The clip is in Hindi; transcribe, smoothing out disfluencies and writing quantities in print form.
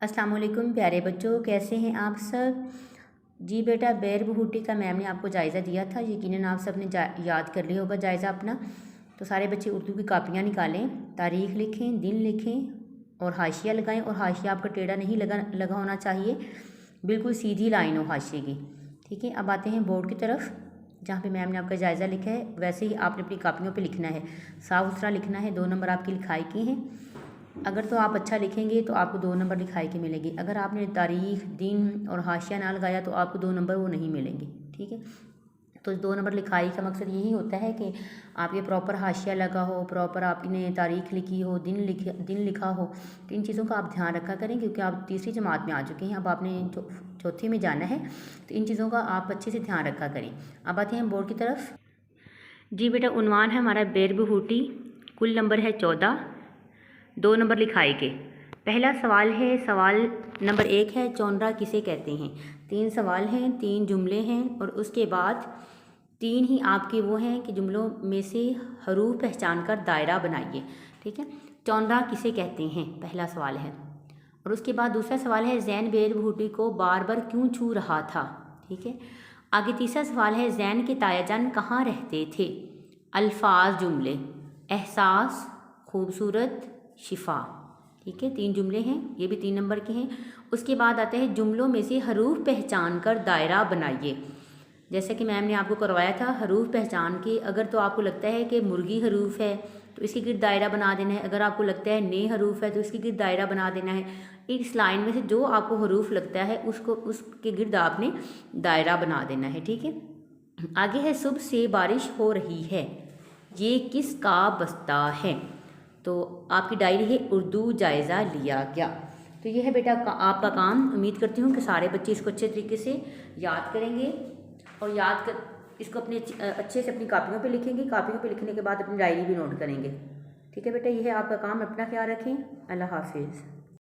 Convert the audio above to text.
अस्सलाम वालेकुम प्यारे बच्चों, कैसे हैं आप सब। जी बेटा, बैर बहूटी का मैम ने आपको जायज़ा दिया था, यकीनन आप सब ने याद कर लिया होगा जायज़ा अपना। तो सारे बच्चे उर्दू की कापियाँ निकालें, तारीख़ लिखें, दिन लिखें और हाशिया लगाएं। और हाशिया आपका टेढ़ा नहीं लगा होना चाहिए, बिल्कुल सीधी लाइन हो हाशिए की। ठीक है, अब आते हैं बोर्ड की तरफ जहाँ पे मैम ने आपका जायज़ा लिखा है। वैसे ही आपने अपनी कापियों पे लिखना है, साफ सुथरा लिखना है। 2 नंबर आपकी लिखाई की हैं। अगर तो आप अच्छा लिखेंगे तो आपको 2 नंबर लिखाई के मिलेंगे। अगर आपने तारीख़, दिन और हाशिया ना लगाया तो आपको 2 नंबर वो नहीं मिलेंगे। ठीक है, तो 2 नंबर लिखाई का मकसद यही होता है कि आप ये प्रॉपर हाशिया लगा हो, प्रॉपर आपने तारीख़ लिखी हो, दिन लिखा हो। तो इन चीज़ों का आप ध्यान रखा करें, क्योंकि आप तीसरी जमात में आ चुके हैं, अब आपने चौथी में जाना है। तो इन चीज़ों का आप अच्छे से ध्यान रखा करें। अब आते हैं बोर्ड की तरफ। जी बेटा, उन्वान है हमारा बैर बहूटी, कुल नंबर है 14, 2 नंबर लिखाई के। पहला सवाल है, सवाल नंबर 1 है, चौंरा किसे कहते हैं। 3 सवाल हैं, 3 जुमले हैं और उसके बाद 3 ही आपके वो हैं कि जुमलों में से हरूफ पहचान कर दायरा बनाइए। ठीक है, चौंरा किसे कहते हैं पहला सवाल है। और उसके बाद दूसरा सवाल है, जैन बैर बहूटी को बार बार क्यों छू रहा था। ठीक है, आगे तीसरा सवाल है, जैन के तायाजान कहाँ रहते थे। अल्फाज जुमले, एहसास, खूबसूरत, शिफा। ठीक है, 3 जुमले हैं, ये भी 3 नंबर के हैं। उसके बाद आते हैं, जुमलों में से हरूफ पहचान कर दायरा बनाइए। जैसे कि मैम ने आपको करवाया था हरूफ पहचान के। अगर तो आपको लगता है कि मुर्गी हरूफ है तो इसके गिर्द दायरा बना देना है। अगर आपको लगता है ने हरूफ है तो इसके गिर्द दायरा बना देना है। इस लाइन में से जो आपको हरूफ लगता है उसके गिर्द आपने दायरा बना देना है। ठीक है, आगे है, सुबह से बारिश हो रही है, ये किसका बस्ता है। तो आपकी डायरी है, उर्दू जायज़ा लिया गया। तो ये है बेटा आपका काम। उम्मीद करती हूँ कि सारे बच्चे इसको अच्छे तरीके से याद करेंगे और इसको अपने अच्छे से अपनी कापियों पे लिखेंगे। कापियों पे लिखने के बाद अपनी डायरी भी नोट करेंगे। ठीक है बेटा, ये है आपका काम। अपना ख्याल रखें। अल्लाह हाफिज़।